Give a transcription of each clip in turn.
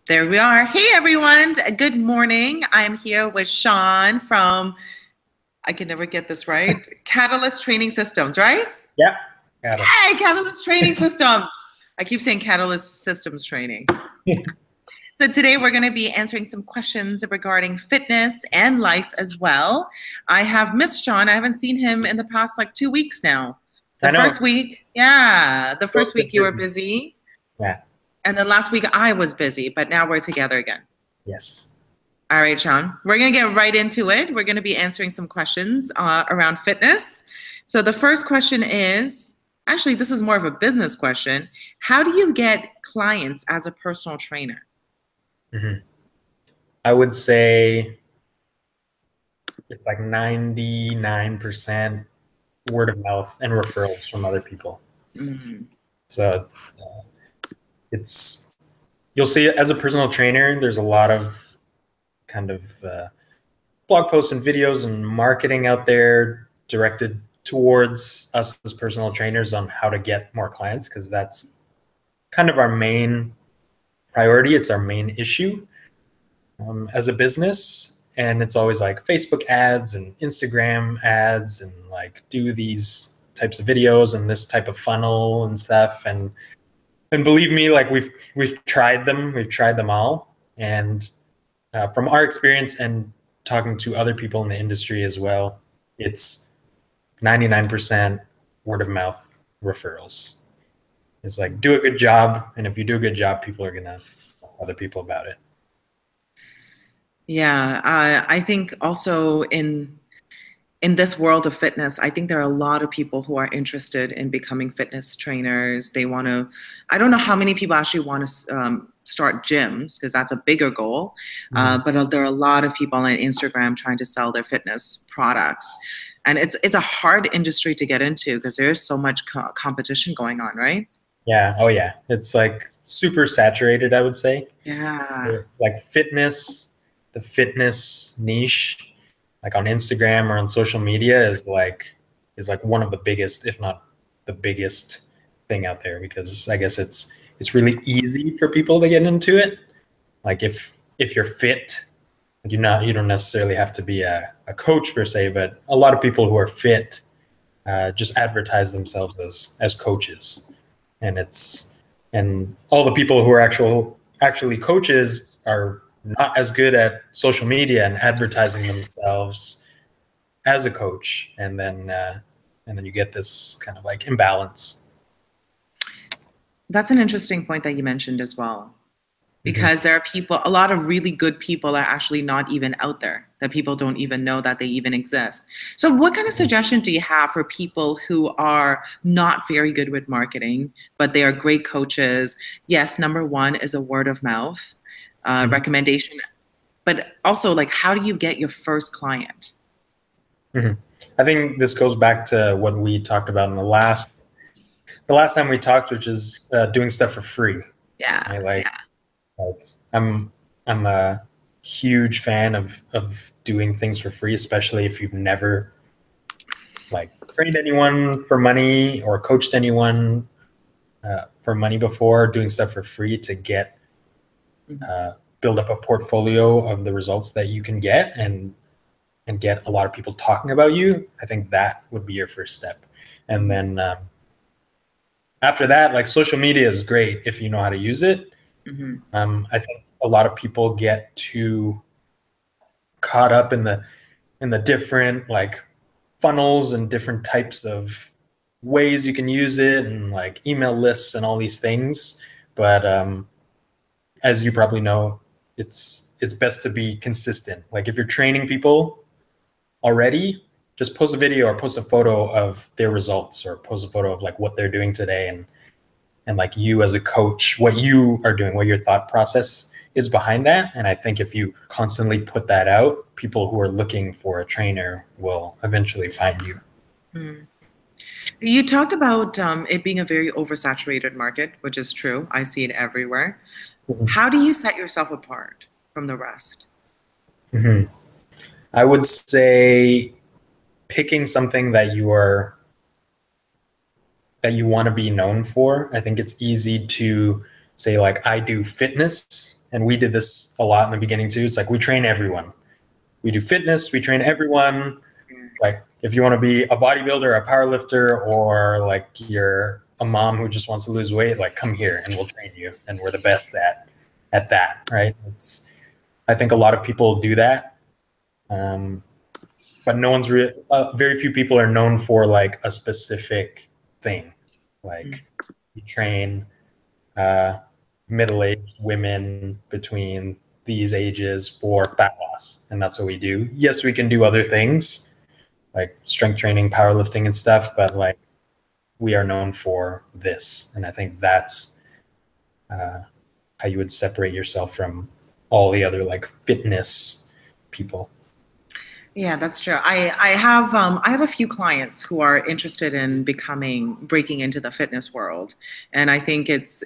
There we are. Hey, everyone. Good morning. I'm here with Sean from, I can never get this right, Catalyst Training Systems, right? Yeah, got it. Hey, Catalyst Training Systems. I keep saying Catalyst Systems Training. So today we're going to be answering some questions regarding fitness and life as well. I have missed Sean. I haven't seen him in the past like 2 weeks now. The I know. first week, yeah, the Both first been week you were busy. busy. Yeah. And then last week I was busy, but now we're together again. Yes. All right, Sean, we're going to get right into it. We're going to be answering some questions around fitness. So the first question is, actually, this is more of a business question. How do you get clients as a personal trainer? hmm I would say it's like 99% word of mouth and referrals from other people. Mm, So it's you'll see as a personal trainer, there's a lot of kind of blog posts and videos and marketing out there directed towards us as personal trainers on how to get more clients because that's kind of our main priority. It's our main issue. As a business, and it's always like Facebook ads and Instagram ads and like do these types of videos and this type of funnel and stuff. And believe me, like we've tried them. We've tried them all. And from our experience and talking to other people in the industry as well, it's 99% word of mouth referrals. It's like do a good job, and if you do a good job, people are gonna tell other people about it. yeah, I think also in this world of fitness, I think there are a lot of people who are interested in becoming fitness trainers. They want to, I don't know how many people actually want to start gyms because that's a bigger goal. Mhm. But there are a lot of people on Instagram trying to sell their fitness products. And it's a hard industry to get into because there is so much competition going on, right? Yeah. Oh, yeah. It's like super saturated, I would say. Yeah. Like fitness, the fitness niche, like on Instagram or on social media is like one of the biggest, if not the biggest thing out there because I guess it's really easy for people to get into it. Like if you're fit, you don't necessarily have to be a coach per se, but a lot of people who are fit just advertise themselves as coaches, and all the people who are actually coaches are not as good at social media and advertising themselves as a coach, and then you get this kind of like imbalance. That's an interesting point that you mentioned as well. hmm Because there are people, a lot of really good people are actually not even out there, that people don't even know that they even exist. So, what kind of suggestion do you have for people who are not very good with marketing, but they are great coaches? Yes, number one is a word of mouth hmm recommendation, but also, like, how do you get your first client? hmm I think this goes back to what we talked about in the last time we talked, which is doing stuff for free. Yeah, Right? Like yeah. Like I'm a huge fan of doing things for free, especially if you've never like trained anyone for money or coached anyone for money before. Doing stuff for free to get Mhm. build up a portfolio of the results that you can get and get a lot of people talking about you. I think that would be your first step, and then after that, like social media is great if you know how to use it. Mhm. I think a lot of people get too caught up in the different like funnels and different types of ways you can use it and like email lists and all these things. But as you probably know, it's best to be consistent. Like if you're training people already, just post a video or post a photo of their results or post a photo of like what they're doing today and like you as a coach, what you are doing, what your thought process is behind that. And I think if you constantly put that out, people who are looking for a trainer will eventually find you. Mhm. You talked about it being a very oversaturated market, which is true. I see it everywhere. Mhm. How do you set yourself apart from the rest? Mhm. I would say picking something that you want to be known for. I think it's easy to say like I do fitness and we did this a lot in the beginning too. It's like we train everyone. We do fitness, we train everyone. Like if you want to be a bodybuilder, a powerlifter, or like you're a mom who just wants to lose weight, like come here and we'll train you, and we're the best at that, right? I think a lot of people do that, but no one's very few people are known for like a specific thing. Like we train middle-aged women between these ages for fat loss, and that's what we do. Yes, we can do other things like strength training, powerlifting, and stuff, but like we are known for this, and I think that's how you would separate yourself from all the other like fitness people. Yeah, that's true. I have a few clients who are interested in breaking into the fitness world, and I think it's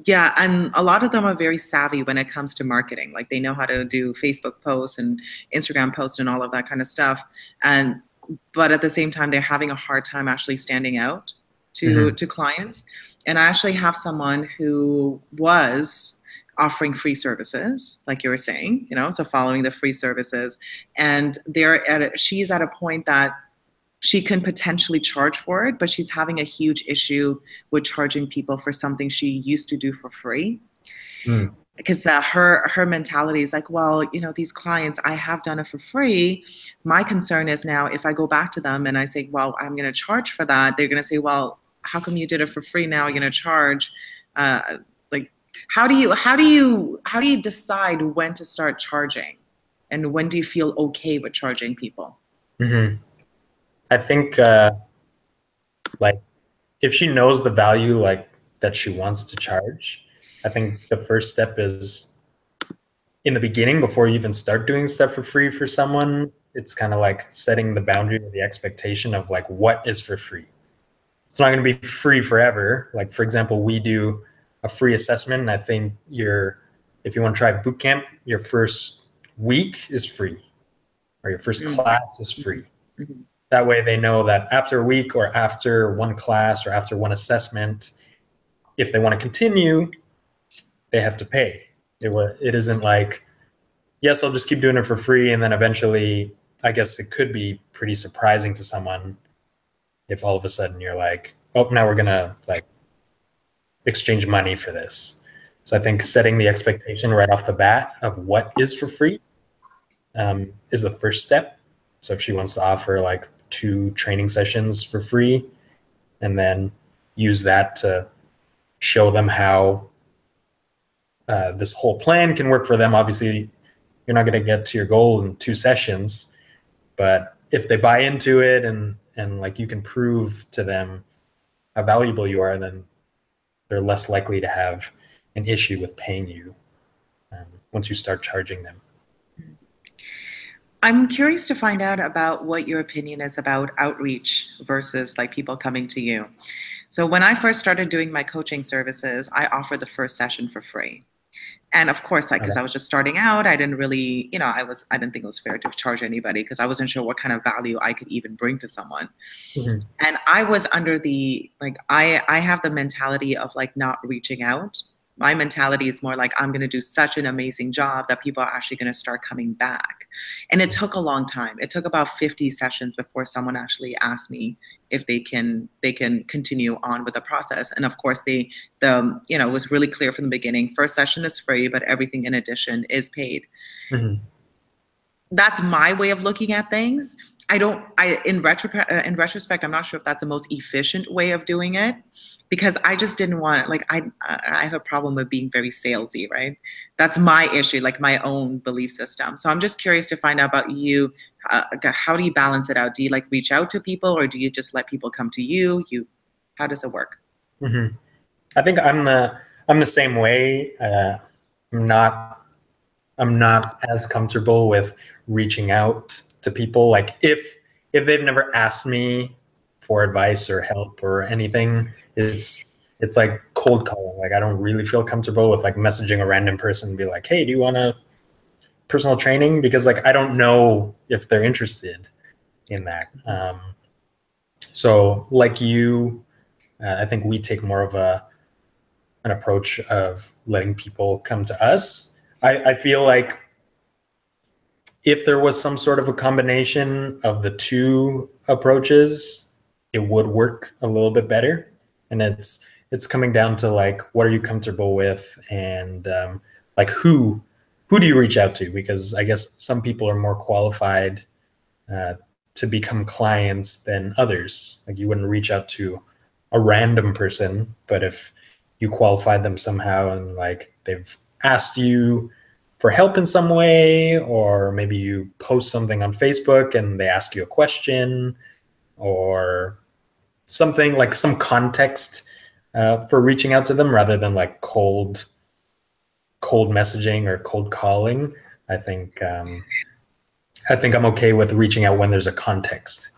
yeah, and a lot of them are very savvy when it comes to marketing. Like they know how to do Facebook posts and Instagram posts and all of that kind of stuff. And but at the same time, they're having a hard time actually standing out Mm-hmm. to clients. And I actually have someone who was offering free services, like you were saying, so following the free services. And she's at a point that she can potentially charge for it, but she's having a huge issue with charging people for something she used to do for free. Mm. Because her mentality is like, well, these clients, I have done it for free. My concern is now if I go back to them and I say, well, I'm going to charge for that, they're going to say, well, how come you did it for free? Now you're going to charge. Like, how do you decide when to start charging, and when do you feel okay with charging people? Mm-hmm. I think like if she knows the value like that she wants to charge, I think the first step is in the beginning before you even start doing stuff for free for someone. It's kind of like setting the boundary or the expectation of like what is for free. It's not going to be free forever. Like for example, we do a free assessment, and I think if you want to try boot camp, your first week is free, or your first Mm-hmm. class is free. Mm-hmm. That way they know that after a week or after one class or after one assessment, if they want to continue, they have to pay. It isn't like, yes, I'll just keep doing it for free, and then eventually, I guess it could be pretty surprising to someone if all of a sudden you're like, oh, now we're gonna like exchange money for this. So I think setting the expectation right off the bat of what is for free is the first step. So if she wants to offer like 2 training sessions for free, and then use that to show them how this whole plan can work for them. Obviously, you're not going to get to your goal in 2 sessions, but if they buy into it and like you can prove to them how valuable you are, then they're less likely to have an issue with paying you once you start charging them. I'm curious to find out about what your opinion is about outreach versus like people coming to you. So when I first started doing my coaching services, I offered the first session for free. And of course, like, because Okay. I was just starting out, I didn't really, I didn't think it was fair to charge anybody because I wasn't sure what kind of value I could even bring to someone. Mm-hmm. And I was under the, like, I have the mentality of like not reaching out. My mentality is more like I'm going to do such an amazing job that people are actually going to start coming back. And it took a long time. It took about 50 sessions before someone actually asked me if they can continue on with the process. And of course, it was really clear from the beginning. First session is free, but everything in addition is paid. Mm-hmm. That's my way of looking at things. In retrospect, I'm not sure if that's the most efficient way of doing it, because I just didn't want it. Like I have a problem with being very salesy, right? That's my issue, like my own belief system. So I'm just curious to find out about you. How do you balance it out? Do you like reach out to people, or do you just let people come to you? How does it work? Mm-hmm. I think I'm the same way. I'm not I'm not as comfortable with reaching out to people. Like if they've never asked me for advice or help or anything, it's like cold calling. Like I don't really feel comfortable with like messaging a random person and be like, hey, do you want a personal training? Because like I don't know if they're interested in that. So like you, I think we take more of an an approach of letting people come to us. I feel like if there was some sort of a combination of the two approaches, it would work a little bit better. And it's coming down to like, what are you comfortable with, and like who do you reach out to? Because I guess some people are more qualified to become clients than others. Like, you wouldn't reach out to a random person, but if you qualified them somehow and like they've asked you for help in some way, or maybe you post something on Facebook and they ask you a question, or something like some context for reaching out to them rather than like cold messaging or cold calling. I think I'm okay with reaching out when there's a context.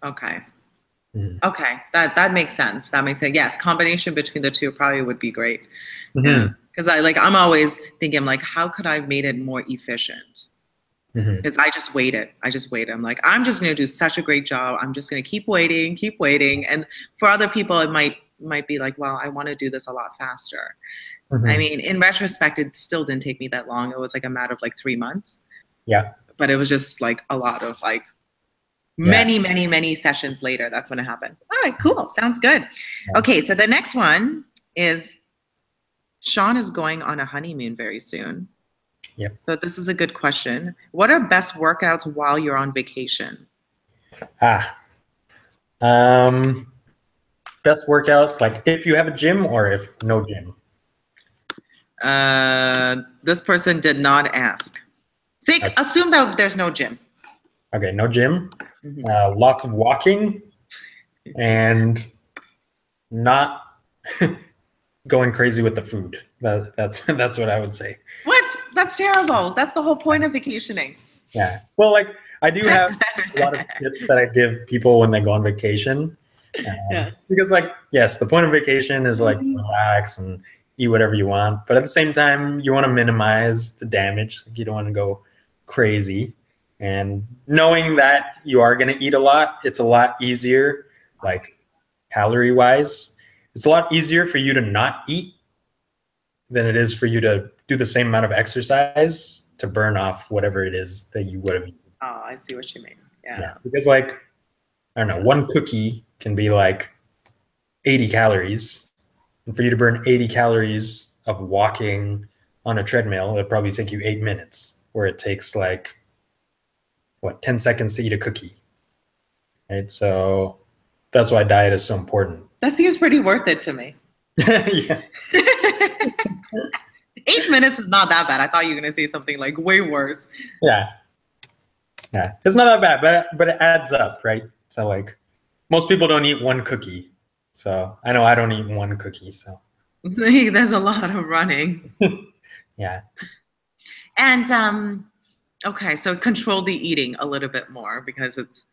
Okay. Okay, that makes sense. That makes sense. Yes, combination between the two probably would be great. Yeah, because I'm always thinking like, how could I have made it more efficient? Because I just waited. I'm like, I'm just gonna do such a great job. I'm just gonna keep waiting. And for other people, it might be like, well, I want to do this a lot faster. I mean, in retrospect, it still didn't take me that long. It was like a matter of like 3 months. Yeah. But it was just like a lot of like many sessions later. That's when it happened. All right, cool. Sounds good. Okay, so the next one is Sean is going on a honeymoon very soon. Yep. So this is a good question. What are best workouts while you're on vacation? Best workouts, like if you have a gym or if no gym? This person did not ask. Assume that there's no gym. Okay, no gym. Lots of walking and not going crazy with the food. That's what I would say. What? That's terrible. That's the whole point of vacationing. Yeah. Well, like, I do have a lot of tips that I give people when they go on vacation. Because, like, yes, the point of vacation is like relax and eat whatever you want, but at the same time, you want to minimize the damage. Like, you don't want to go crazy. And knowing that you are going to eat a lot, it's a lot easier, like calorie wise. It's a lot easier for you to not eat than it is for you to do the same amount of exercise to burn off whatever it is that you would have eaten. Oh, I see what you mean. Yeah. Because, like, I don't know, one cookie can be like 80 calories. And for you to burn 80 calories of walking on a treadmill, it'd probably take you 8 minutes, where it takes like, 10 seconds to eat a cookie. Right? So that's why diet is so important. That seems pretty worth it to me. Yeah. 8 minutes is not that bad. I thought you were going to say something like way worse. Yeah. It's not that bad, but it adds up, right? So, like, most people don't eat one cookie. So I know I don't eat one cookie. So there's a lot of running. Yeah. And okay, so control the eating a little bit more, because it's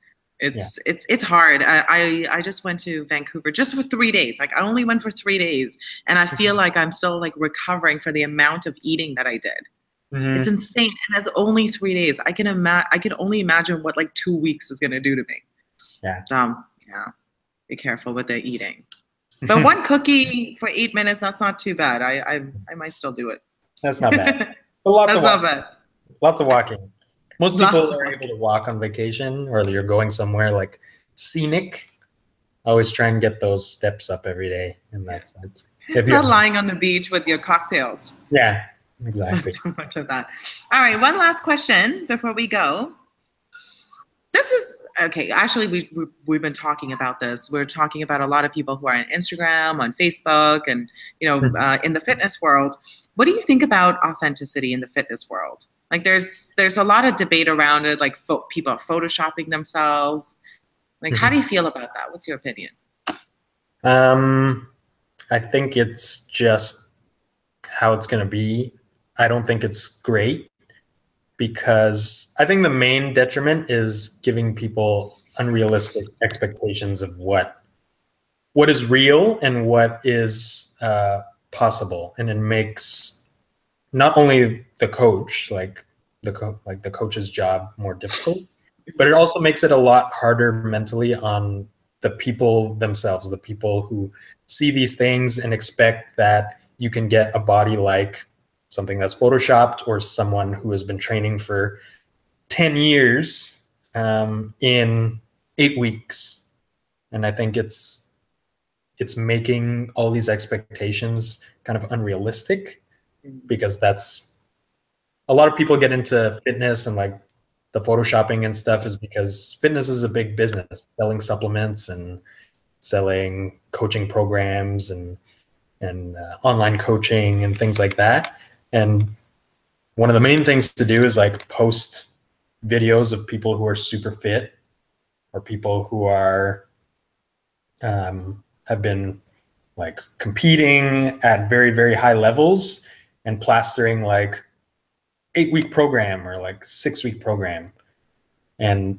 hard. I just went to Vancouver just for 3 days. Like, I only went for 3 days, and I feel like I'm still like recovering for the amount of eating that I did. It's insane. And that's only 3 days. I can only imagine what like 2 weeks is gonna do to me. Yeah. Yeah. Be careful with the eating. But one cookie for 8 minutes, that's not too bad. I might still do it. That's not bad. But That's not bad. Lots of walking. Most people are able to walk on vacation, or you're going somewhere like scenic. Always try and get those steps up every day. And that's it. It's not lying on the beach with your cocktails. Yeah, exactly. Too much of that. All right, one last question before we go. This is okay. Actually, we've been talking about this. We're talking about a lot of people who are on Instagram, on Facebook, and in the fitness world. What do you think about authenticity in the fitness world? Like, there's a lot of debate around it. Like, people are photoshopping themselves. Like, how do you feel about that? What's your opinion? I think it's just how it's going to be. I don't think it's great, because I think the main detriment is giving people unrealistic expectations of what is real and what is possible, and it makes not only the coach, like the coach's job, more difficult, but it also makes it a lot harder mentally on the people themselves, the people who see these things and expect that you can get a body like something that's photoshopped or someone who has been training for 10 years in 8 weeks. And I think it's making all these expectations kind of unrealistic, because that's a lot of people get into fitness and like the photoshopping and stuff is because fitness is a big business, selling supplements and selling coaching programs and online coaching and things like that. And one of the main things to do is like post videos of people who are super fit or people who are have been like competing at very, very high levels and plastering like 8-week program or like 6-week program. And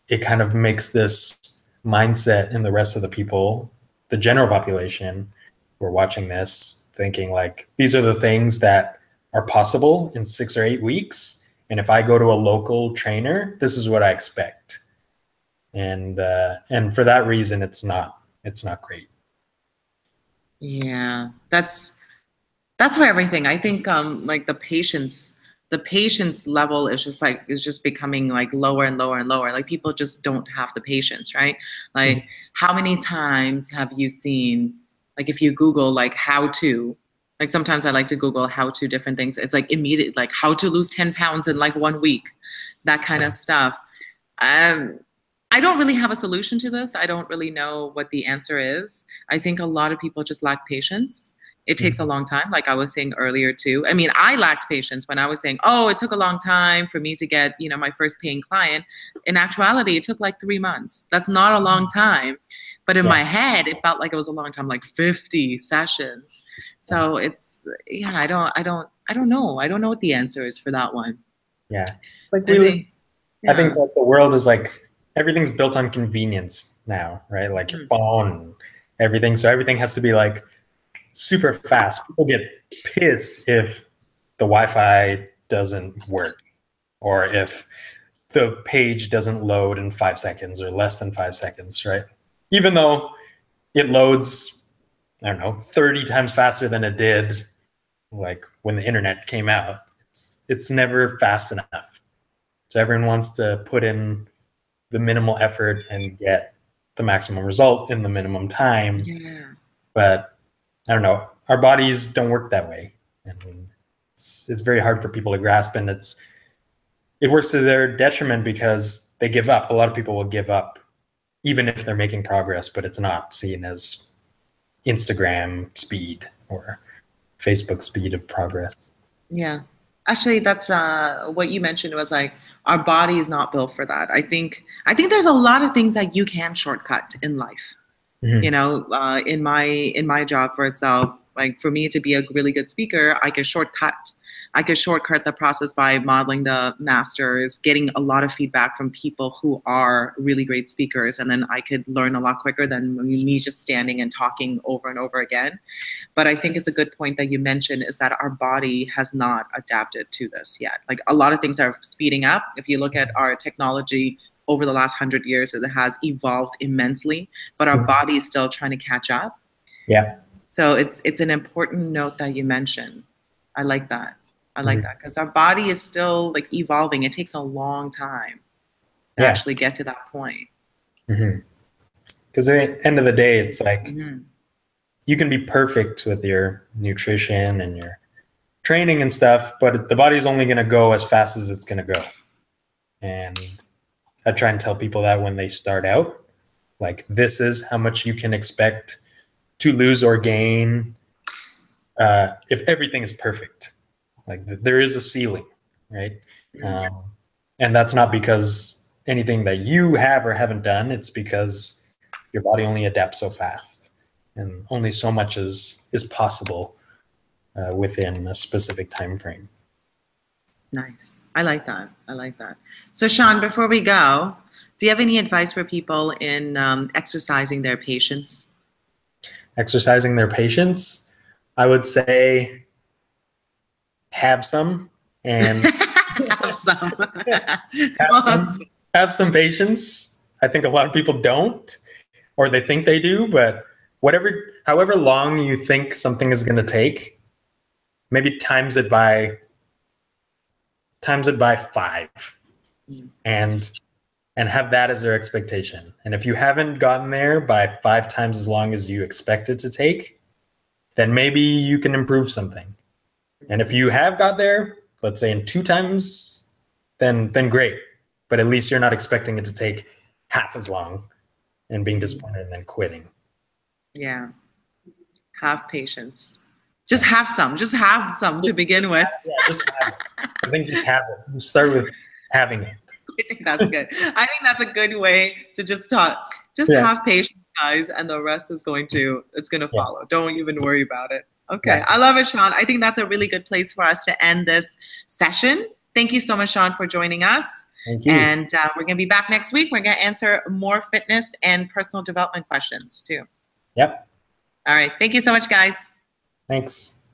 it kind of makes this mindset in the rest of the people, the general population who are watching this, thinking like, these are the things that are possible in 6 or 8 weeks. And if I go to a local trainer, this is what I expect. And for that reason, it's not great. Yeah, that's why everything. I think like the patience level is just becoming like lower and lower and lower. Like people just don't have the patience, right? Like how many times have you seen, like if you Google like how to, like sometimes I like to Google how to different things. It's like immediate, like how to lose 10 pounds in like 1 week, that kind of stuff. Um, I don't really have a solution to this. I don't really know what the answer is. I think a lot of people just lack patience. It takes a long time, like I was saying earlier too. I mean, I lacked patience when I was saying, "Oh, it took a long time for me to get, my first paying client." In actuality, it took like 3 months. That's not a long time, but in Yeah. my head, it felt like it was a long time, like 50 sessions. So it's yeah, I don't know. I don't know what the answer is for that one. Yeah. It's like I think I think yeah. that the world is like everything's built on convenience now, right? Like your phone and everything. So everything has to be like super fast. People get pissed if the Wi-Fi doesn't work or if the page doesn't load in 5 seconds or less than 5 seconds, right? Even though it loads, I don't know, 30 times faster than it did like when the internet came out. It's never fast enough. So everyone wants to put in the minimal effort and get the maximum result in the minimum time. Yeah. But I don't know, our bodies don't work that way. And it's very hard for people to grasp, and it works to their detriment because they give up. A lot of people will give up even if they're making progress, but it's not seen as Instagram speed or Facebook speed of progress. Yeah. Actually, that's what you mentioned was like our body is not built for that. I think there's a lot of things that you can shortcut in life. Mm-hmm. In my job for itself, like for me to be a really good speaker, I could shortcut the process by modeling the masters, getting a lot of feedback from people who are really great speakers, and then I could learn a lot quicker than me just standing and talking over and over again. But I think it's a good point that you mentioned is that our body has not adapted to this yet. Like a lot of things are speeding up. If you look at our technology over the last 100 years, it has evolved immensely, but our body is still trying to catch up. Yeah. So it's an important note that you mentioned. I like that. I like Mm-hmm. that because our body is still like evolving. It takes a long time to Yeah. actually get to that point. Because at the end of the day, it's like Hmm. you can be perfect with your nutrition and your training and stuff, but the body's only going to go as fast as it's going to go. And I try and tell people that when they start out, like this is how much you can expect to lose or gain if everything is perfect. Like there is a ceiling, right? Um, and that's not because anything that you have or haven't done. It's because your body only adapts so fast, and only so much is possible within a specific time frame. Nice. I like that. I like that. So, Sean, before we go, do you have any advice for people in exercising their patience? Exercising their patience, I would say have some and Have some. have Well, that's some patience. I think a lot of people don't, or they think they do, but however long you think something is going to take, maybe times it by 5 and have that as your expectation. And if you haven't gotten there by 5 times as long as you expect it to take, then maybe you can improve something. And if you have got there, let's say in 2 times, then great. But at least you're not expecting it to take half as long and being disappointed and then quitting. Yeah. Have patience. Just have some to begin with. Just have it. I think just have it. You start with having it. I think that's good. I think that's a good way to just talk. Just have patience, guys, and the rest is going to follow. Don't even worry about it. Okay. I love it, Sean. I think that's a really good place for us to end this session. Thank you so much, Sean, for joining us. Thank you. And we're going to be back next week. We're going to answer more fitness and personal development questions too. Yep. All right. Thank you so much, guys. Thanks.